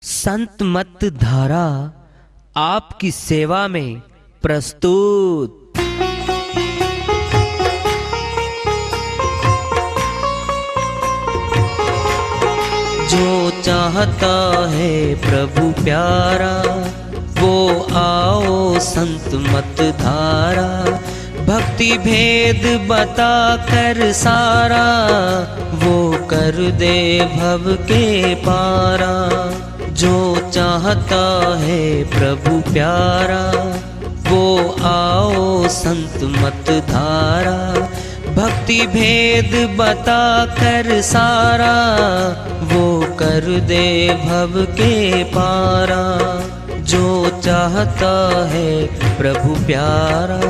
संत मत धारा आपकी सेवा में प्रस्तुत। जो चाहता है प्रभु प्यारा वो आओ संत मत धारा। भक्ति भेद बता कर सारा वो कर दे भव के पारा। जो चाहता है प्रभु प्यारा वो आओ संत मत धारा। भक्ति भेद बता कर सारा वो कर दे भव के पारा। जो चाहता है प्रभु प्यारा।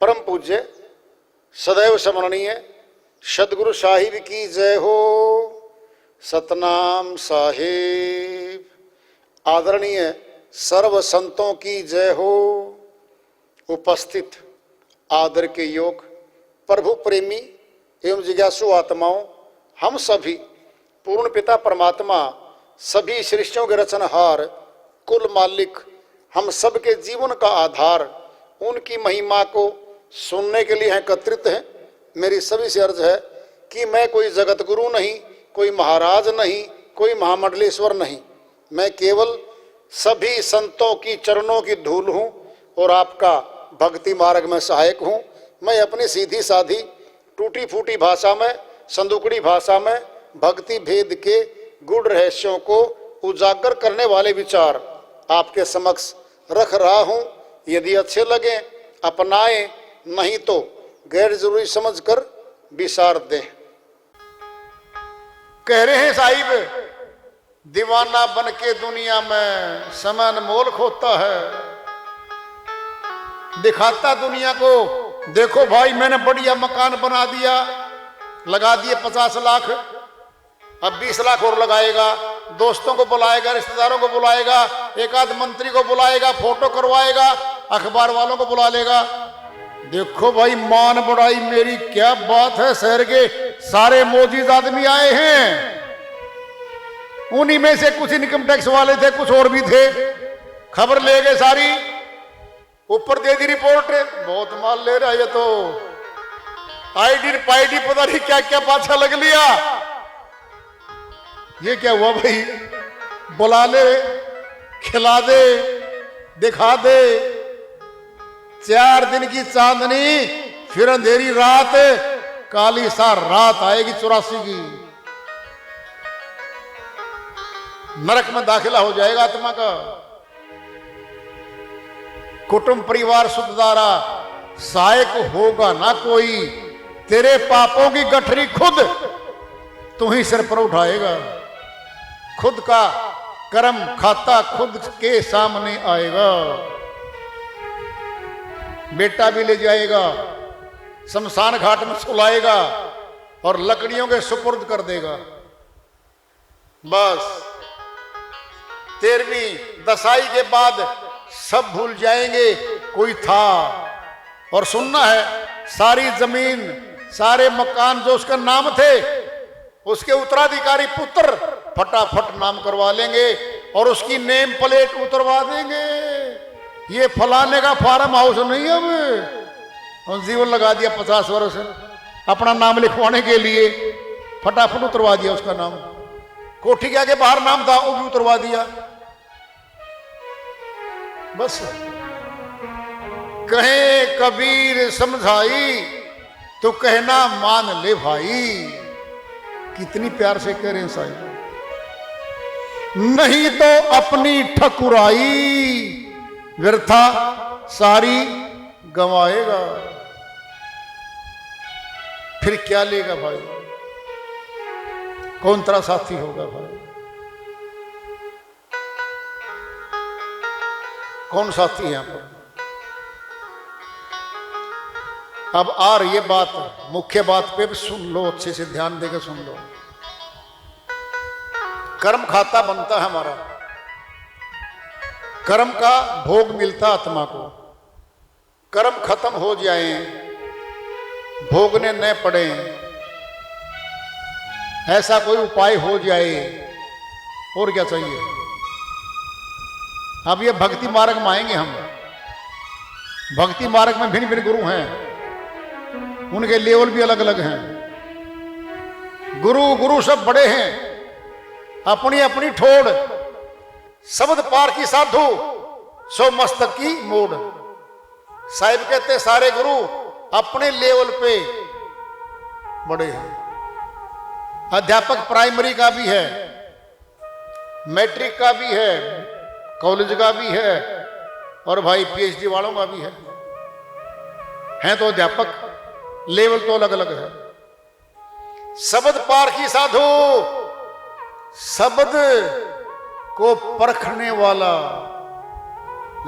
परम पूज्य सदैव स्मरणीय सदगुरु साहिब की जय हो। सतनाम साहिब। आदरणीय सर्व संतों की जय हो। उपस्थित आदर के योग प्रभु प्रेमी एवं जिज्ञासु आत्माओं, हम सभी पूर्ण पिता परमात्मा सभी सृष्टियों के रचनहार कुल मालिक हम सबके जीवन का आधार उनकी महिमा को सुनने के लिए एकत्रित हैं। मेरी सभी से अर्ज है कि मैं कोई जगत गुरु नहीं, कोई महाराज नहीं, कोई महामंडलेश्वर नहीं। मैं केवल सभी संतों की चरणों की धूल हूँ और आपका भक्ति मार्ग में सहायक हूँ। मैं अपनी सीधी साधी टूटी फूटी भाषा में, संदुकड़ी भाषा में भक्ति भेद के गूढ़ रहस्यों को उजागर करने वाले विचार आपके समक्ष रख रहा हूँ। यदि अच्छे लगे अपनाएं, नहीं तो गैर जरूरी समझकर विसार दें। कह रहे हैं साहिब, दीवाना बन के दुनिया में समय अनमोल खोता है। दिखाता दुनिया को, देखो भाई मैंने बढ़िया मकान बना दिया, लगा दिए 50 लाख, अब 20 लाख और लगाएगा। दोस्तों को बुलाएगा, रिश्तेदारों को बुलाएगा, एक आध मंत्री को बुलाएगा, फोटो करवाएगा, अखबार वालों को बुला लेगा। देखो भाई मान बढ़ाई मेरी क्या बात है। शहर के सारे मोजीज आदमी आए हैं, उन्हीं में से कुछ इनकम टैक्स वाले थे, कुछ और भी थे। खबर ले गए सारी, ऊपर दे दी रिपोर्ट, बहुत माल ले रहा है ये तो। आईडी पाईडी पता नहीं क्या क्या पाछा लग लिया। ये क्या हुआ भाई, बुला ले, खिला दे, दिखा दे। 4 दिन की चांदनी, फिर अंधेरी रात, काली सा रात आएगी 84 की। नरक में दाखिला हो जाएगा आत्मा का। कुटुंब परिवार सुखदारा सहायक होगा ना कोई। तेरे पापों की गठरी खुद तू ही सिर पर उठाएगा। खुद का कर्म खाता खुद के सामने आएगा। बेटा भी ले जाएगा, शमशान घाट में सुलाएगा और लकड़ियों के सुपुर्द कर देगा। बस 13वीं दसाई के बाद सब भूल जाएंगे कोई था। और सुनना है, सारी जमीन सारे मकान जो उसका नाम थे उसके उत्तराधिकारी पुत्र फटाफट नाम करवा लेंगे और उसकी नेम प्लेट उतरवा देंगे। ये फलाने का फार्म हाउस नहीं है। अब जीवन लगा दिया 50 वर्ष अपना नाम लिखवाने के लिए, फटाफट उतरवा दिया उसका नाम। कोठी के आगे बाहर नाम था वो भी उतरवा दिया। बस कहे कबीर समझाई तो कहना मान ले भाई। कितनी प्यार से कह रहे हैं साहिब। नहीं तो अपनी ठकुराई व्यर्था सारी गंवाएगा। फिर क्या लेगा भाई, कौन तेरा साथी होगा भाई। कौन साथी है यहाँ पर? अब आ रही है बात, मुख्य बात पे भी सुन लो, अच्छे से ध्यान देकर सुन लो। कर्म खाता बनता है हमारा, कर्म का भोग मिलता आत्मा को। कर्म खत्म हो जाए, भोगने न पड़े, ऐसा कोई उपाय हो जाए, और क्या चाहिए? अब ये भक्ति मार्ग में आएंगे हम। भक्ति मार्ग में भिन्न भिन्न गुरु हैं, उनके लेवल भी अलग अलग हैं। गुरु सब बड़े हैं, अपनी अपनी ठोड़, शब्द पार की साधु, सो मस्तक की मोड़। साहिब कहते सारे गुरु अपने लेवल पे बड़े हैं। अध्यापक प्राइमरी का भी है, मैट्रिक का भी है, कॉलेज का भी है, और भाई पीएचडी वालों का भी है। हैं तो अध्यापक, लेवल तो अलग अलग है। शब्द पार की साधु, शब्द को परखने वाला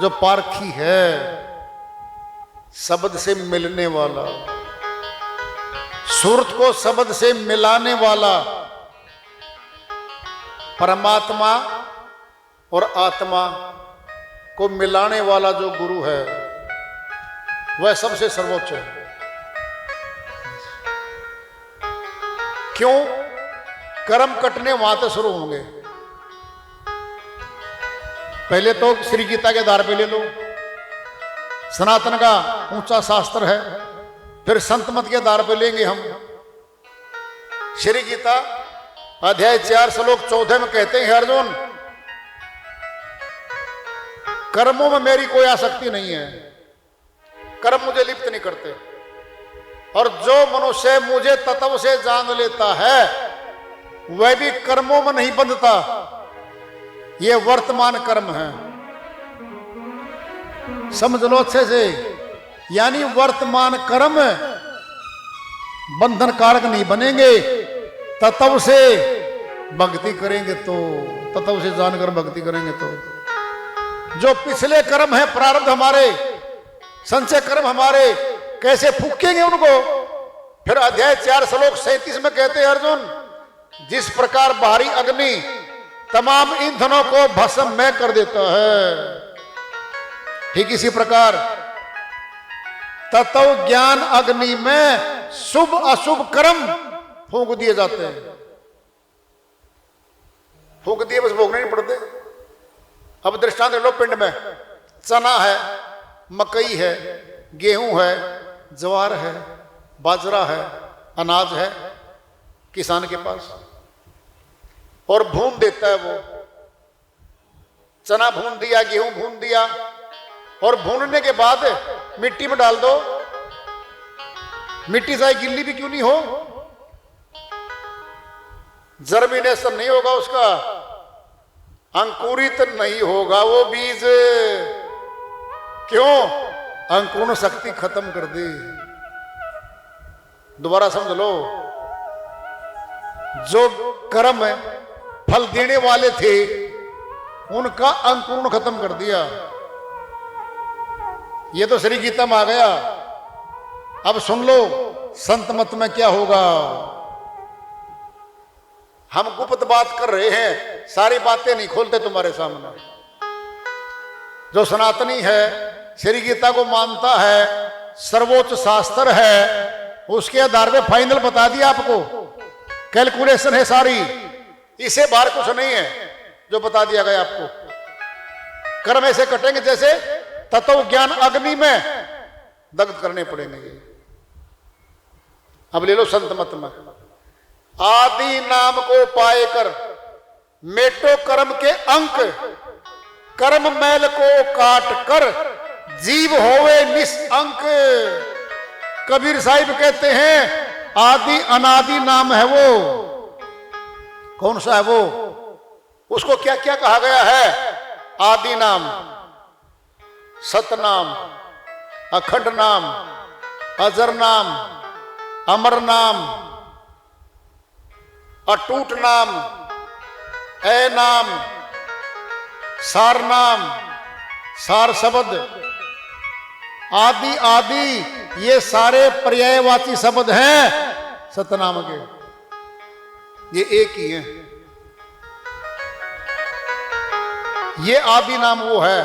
जो पारखी है, शब्द से मिलने वाला, सुरत को शब्द से मिलाने वाला, परमात्मा और आत्मा को मिलाने वाला जो गुरु है, वह सबसे सर्वोच्च है। क्यों? कर्म कटने वहां से शुरू होंगे। पहले तो श्री गीता के आधार पे ले लो, सनातन का ऊंचा शास्त्र है। फिर संत मत के आधार पे लेंगे हम। श्री गीता अध्याय 4 श्लोक 14 में कहते हैं, अर्जुन कर्मों में मेरी कोई आसक्ति नहीं है, कर्म मुझे लिप्त नहीं करते, और जो मनुष्य मुझे तत्व से जान लेता है वह भी कर्मों में नहीं बंधता। ये वर्तमान कर्म है, समझ लो अच्छे से। यानी वर्तमान कर्म बंधन कारक नहीं बनेंगे। तत्व से भक्ति करेंगे तो, तत्व से जानकर भक्ति करेंगे तो। जो पिछले कर्म है, प्रारब्ध हमारे, संचय कर्म हमारे, कैसे फूकेंगे उनको? फिर अध्याय 4 श्लोक 37 में कहते हैं, अर्जुन जिस प्रकार बाहरी अग्नि तमाम ईंधनों को भस्म में कर देता है, ठीक इसी प्रकार तत्व ज्ञान अग्नि में शुभ अशुभ कर्म फूंक दिए जाते हैं। फूंक दिए, बस भोगने नहीं पड़ते। अब दृष्टांत लो, पिंड में चना है, मकई है, गेहूं है, ज्वार है, बाजरा है, अनाज है किसान के पास, और भून देता है वो। चना भून दिया, गेहूं भून दिया, और भूनने के बाद मिट्टी में डाल दो। मिट्टी चाहे गिल्ली भी क्यों नहीं हो, जर्मिनेशन नहीं होगा उसका, अंकुरित नहीं होगा वो बीज। क्यों? अंकुरण शक्ति खत्म कर दी। दोबारा समझ लो, जो कर्म फल देने वाले थे उनका अंकुरण खत्म कर दिया। ये तो श्री गीता में आ गया। अब सुन लो संत मत में क्या होगा। हम गुप्त बात कर रहे हैं, सारी बातें नहीं खोलते तुम्हारे सामने। जो सनातनी है, श्री गीता को मानता है, सर्वोच्च शास्त्र है, उसके आधार पे फाइनल बता दिया आपको। कैलकुलेशन है सारी, इसे बाहर कुछ नहीं है जो बता दिया गया आपको। कर्म ऐसे कटेंगे जैसे तत्व ज्ञान अग्नि में दग्ध करने पड़ेंगे। अब ले लो संत मत में, आदि नाम को पाए कर मेटो कर्म के अंक, कर्म मैल को काट कर जीव होवे निष्अंक। कबीर साहिब कहते हैं आदि अनादि नाम है वो। कौन सा है वो? उसको क्या क्या कहा गया है? आदि नाम, सतनाम, अखंड नाम, अजर नाम, अमर नाम, अटूट नाम, ए नाम, सार नाम, सार शब्द, आदि आदि, ये सारे पर्यायवाची शब्द हैं सतनाम के, ये एक ही है। ये आदि नाम वो है।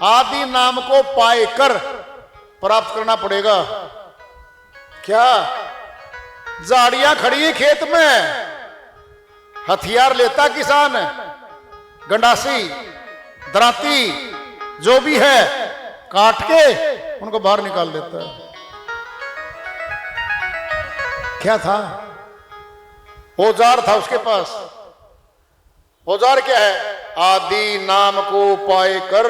आदि नाम को पाकर प्राप्त करना पड़ेगा। क्या झाड़ियां खड़ी है खेत में, हथियार लेता किसान, गंडासी, दराती जो भी है, काट के उनको बाहर निकाल देता है। क्या था? औजार था उसके पास। औजार क्या है? आदि नाम को पाए कर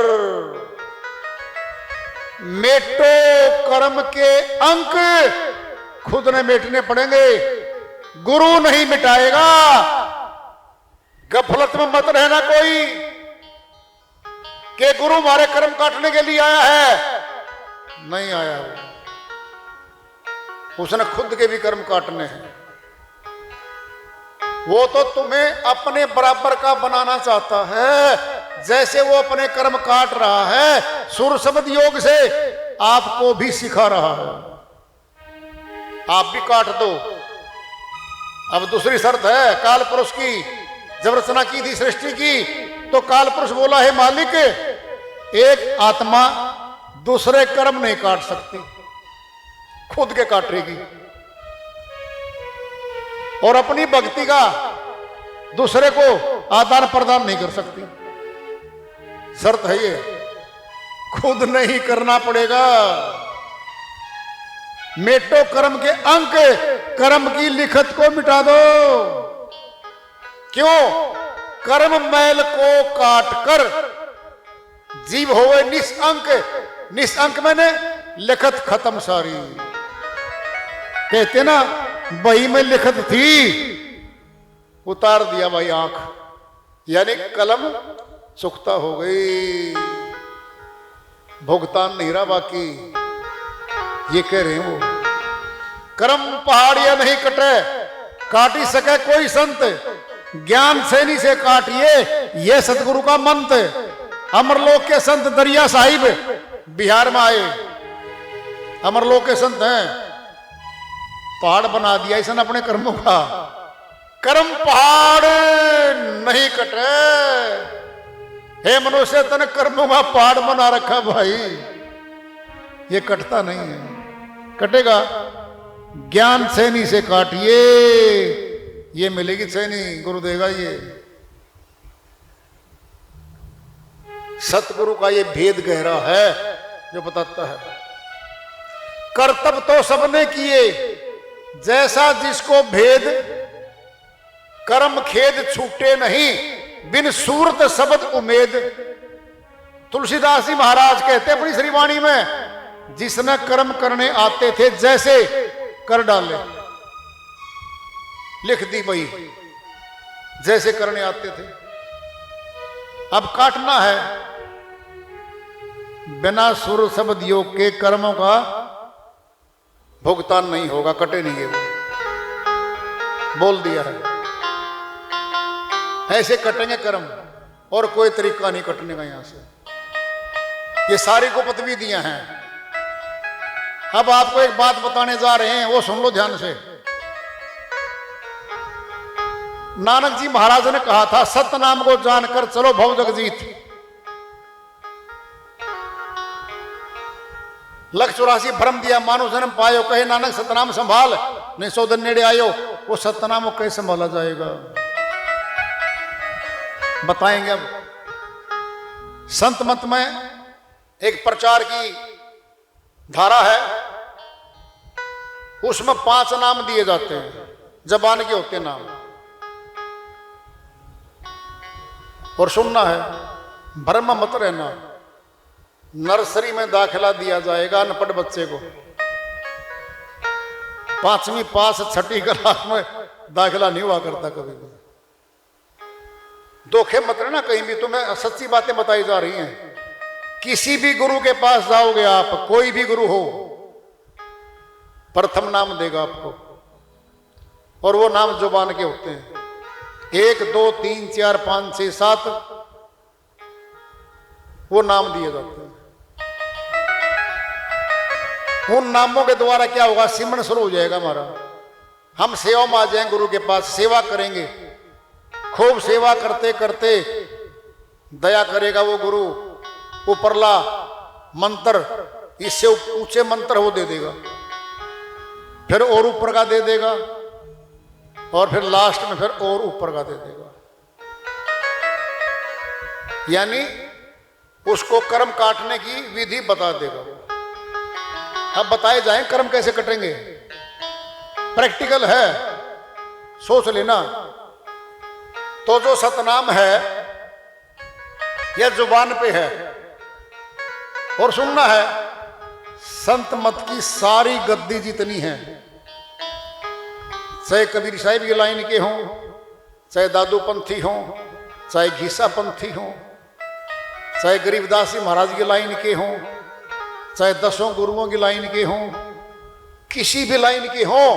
मेटो कर्म के अंक, खुद ने मेटने पड़ेंगे, गुरु नहीं मिटाएगा। गफलत में मत रहना कोई कि गुरु हमारे कर्म काटने के लिए आया है। नहीं आया, उसने खुद के भी कर्म काटने हैं। वो तो तुम्हें अपने बराबर का बनाना चाहता है। जैसे वो अपने कर्म काट रहा है, सुर शब्द योग से आपको भी सिखा रहा है। आप भी काट दो। अब दूसरी शर्त है काल पुरुष की। जब रचना की थी सृष्टि की, तो काल पुरुष बोला है मालिक, एक आत्मा दूसरे कर्म नहीं काट सकती, खुद के काटेगी। और अपनी भक्ति का दूसरे को आदान प्रदान नहीं कर सकती। शर्त है ये, खुद नहीं करना पड़ेगा। मेटो कर्म के अंक, कर्म की लिखत को मिटा दो। क्यों? कर्म मैल को काट कर जीव होवे निष्अंक। निष्अंक मैंने लिखत खत्म सारी। कहते ना बही में लिखत थी, उतार दिया भाई आंख, यानी कलम सुख्ता हो गई, भुगतान नहीं रहा बाकी। ये कह रहे हैं वो, कर्म पहाड़ियां नहीं कटे, काट ही सके कोई संत, ज्ञान सैनी से काटिए, ये सतगुरु का मंत्र। अमरलोक के संत दरिया साहिब बिहार में आए, अमरलोक के संत हैं, पहाड़ बना दिया इसने अपने कर्मों का। कर्म पहाड़ नहीं कटे। हे मनुष्य, तने कर्मों का पहाड़ बना रखा भाई, ये कटता नहीं है। कटेगा ज्ञान सैनी से काटिए, ये मिलेगी सैनी, गुरु देगा। ये सतगुरु का ये भेद गहरा है जो बताता है। कर्तव्य तो सबने किए, जैसा जिसको भेद, कर्म खेद छूटे नहीं, बिन सूरत शब्द उमेद। तुलसीदास जी महाराज कहते अपनी श्रीवाणी में, जिसने कर्म करने आते थे जैसे कर डाले, लिख दी वही, जैसे करने आते थे। अब काटना है, बिना सुर शब्द योग के कर्मों का भुगतान नहीं होगा, कटेंगे वो, बोल दिया है। ऐसे कटेंगे कर्म, और कोई तरीका नहीं कटने का यहां से। ये सारी गुप्त विधियां हैं। अब आपको एक बात बताने जा रहे हैं, वो सुन लो ध्यान से। नानक जी महाराज ने कहा था, सत्य नाम को जानकर चलो भव जगजीत। लख 84 भ्रम दिया मानो जन्म पायो, कहे नानक सतनाम संभाल, नहीं सौदन नेड़े आयो। वो सतनाम को कैसे संभाला जाएगा, बताएंगे। अब संत मत में एक प्रचार की धारा है, उसमें 5 नाम दिए जाते हैं, जबान के होते नाम, और सुनना है, भ्रम मत रहना। नर्सरी में दाखिला दिया जाएगा अनपढ़ बच्चे को, 5वीं पास 6ठी क्लास में दाखिला नहीं हुआ करता कभी भी। धोखे मत रहना कहीं भी, तुम्हें सच्ची बातें बताई जा रही हैं। किसी भी गुरु के पास जाओगे आप, कोई भी गुरु हो, प्रथम नाम देगा आपको, और वो नाम जुबान के होते हैं। 1 2 3 4 5 6 7, वो नाम दिए जाते हैं। उन नामों के द्वारा क्या होगा, सिमरन शुरू हो जाएगा हमारा। हम सेवा में आ जाएंगे, गुरु के पास सेवा करेंगे, खूब सेवा करते करते दया करेगा वो गुरु, ऊपरला मंत्र, इससे ऊंचे मंत्र वो दे देगा, फिर और ऊपर का दे देगा, और फिर लास्ट में फिर और ऊपर का दे देगा। यानी उसको कर्म काटने की विधि बता देगा। अब बताए जाएं कर्म कैसे कटेंगे, प्रैक्टिकल है, सोच लेना। तो जो सतनाम है यह जुबान पे है और सुनना है। संत मत की सारी गद्दी जितनी है, चाहे कबीर साहिब की लाइन के हों, चाहे दादू पंथी हों, चाहे घीसा पंथी हों, चाहे गरीबदास जी महाराज की लाइन के हों, चाहे 10 गुरुओं की लाइन के हों, किसी भी लाइन के हों,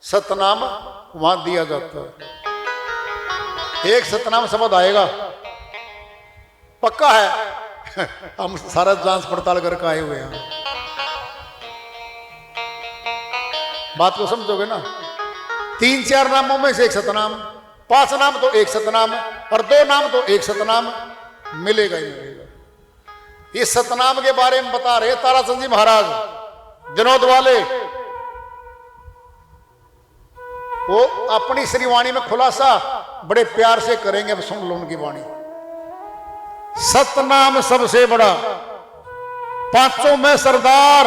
सतनाम वहां दिया जाता है। एक सतनाम शब्द आएगा, पक्का है। हम सारा जांच पड़ताल करके आए हुए हैं, बात को समझोगे ना। 3-4 नामों में से एक सतनाम, 5 नाम तो एक सतनाम, और 2 नाम तो एक सतनाम मिलेगा ही मिलेगा। इस सतनाम के बारे में बता रहे ताराचंद जी महाराज जनोद वाले, वो अपनी श्रीवाणी में खुलासा बड़े प्यार से करेंगे। अब सुन लो उनकी वाणी। सतनाम सबसे बड़ा, 500 में सरदार,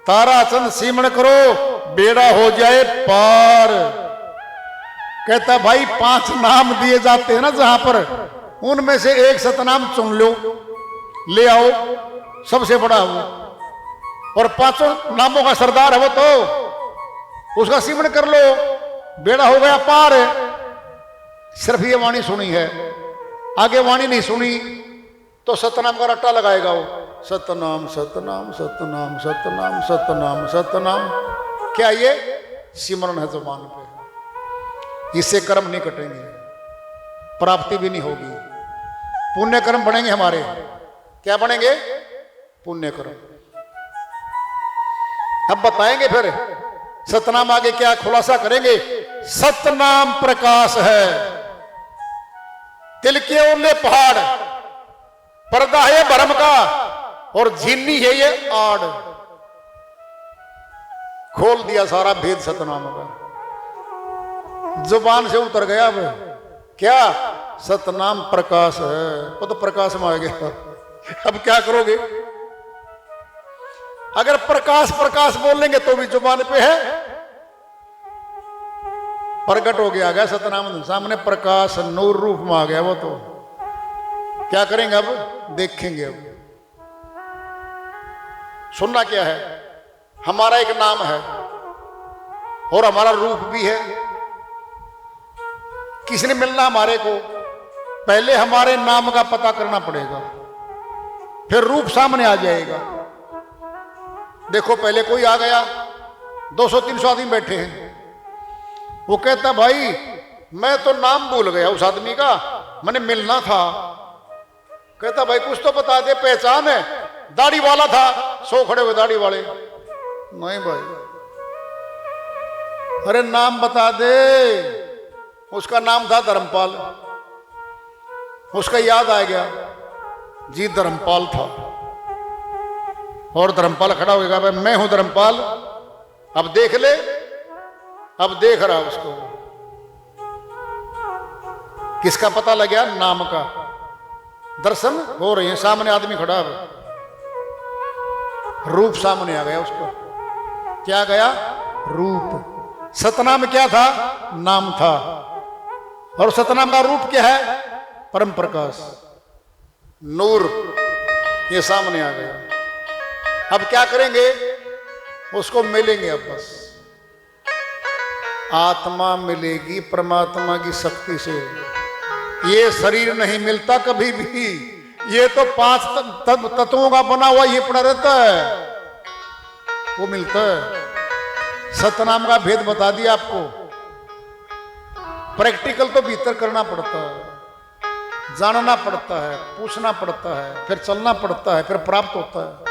ताराचंद सिमरण करो बेड़ा हो जाए पार। कहता भाई 5 नाम दिए जाते हैं ना जहां पर, उनमें से एक सतनाम चुन लो, ले आओ, सबसे बड़ा वो, और 500 नामों का सरदार है वो, तो उसका सिमरण कर लो, बेड़ा हो गया पार। सिर्फ ये वाणी सुनी है, आगे वाणी नहीं सुनी तो सतनाम का रट्टा लगाएगा वो, सतनाम सतनाम सतनाम सतनाम सतनाम सतनाम। क्या ये सिमरन है जुबान पे, इससे कर्म नहीं कटेंगे, प्राप्ति भी नहीं होगी, पुण्य कर्म बढ़ेंगे हमारे। क्या बढ़ेंगे? पुण्य कर्म। अब बताएंगे फिर सतनाम आगे क्या खुलासा करेंगे। सतनाम प्रकाश है, तिल के ओले पहाड़, पर्दा है भरम का, और झीनी है ये आड़। खोल दिया सारा भेद सतनाम का, जुबान से उतर गया। अब क्या? सतनाम प्रकाश है, वो तो प्रकाश में आ गया। अब क्या करोगे? अगर प्रकाश प्रकाश बोलेंगे तो भी जुबान पे है, प्रकट हो गया, गया सतनाम सामने, प्रकाश नूर रूप में आ गया वो। तो क्या करेंगे अब? देखेंगे। अब सुनना क्या है, हमारा एक नाम है और हमारा रूप भी है। किसने मिलना हमारे को? पहले हमारे नाम का पता करना पड़ेगा, फिर रूप सामने आ जाएगा। देखो पहले कोई आ गया, 200-300 आदमी बैठे हैं, वो कहता भाई मैं तो नाम भूल गया उस आदमी का, मैंने मिलना था। कहता भाई कुछ तो बता दे, पहचान है? दाढ़ी वाला था, 100 खड़े हुए दाढ़ी वाले। नहीं भाई, अरे नाम बता दे। उसका नाम था धर्मपाल। उसका याद आ गया, जी धर्मपाल था। और धर्मपाल खड़ा हो गया, भाई मैं हूं धर्मपाल, अब देख ले। अब देख रहा उसको, किसका पता लग गया? नाम का। दर्शन हो रहे हैं, सामने आदमी खड़ा है, रूप सामने आ गया उसको। क्या गया? रूप। सतनाम क्या था? नाम था। और सतनाम का रूप क्या है? परम प्रकाश, नूर। ये सामने आ गया। अब क्या करेंगे? उसको मिलेंगे। अब बस आत्मा मिलेगी परमात्मा की शक्ति से। ये शरीर नहीं मिलता कभी भी, ये तो 5 तत्वों का बना हुआ ये पड़ा रहता है, वो मिलता है। सतनाम का भेद बता दिया आपको, प्रैक्टिकल तो भीतर करना पड़ता है। जानना पड़ता है, पूछना पड़ता है, फिर चलना पड़ता है, फिर प्राप्त होता है।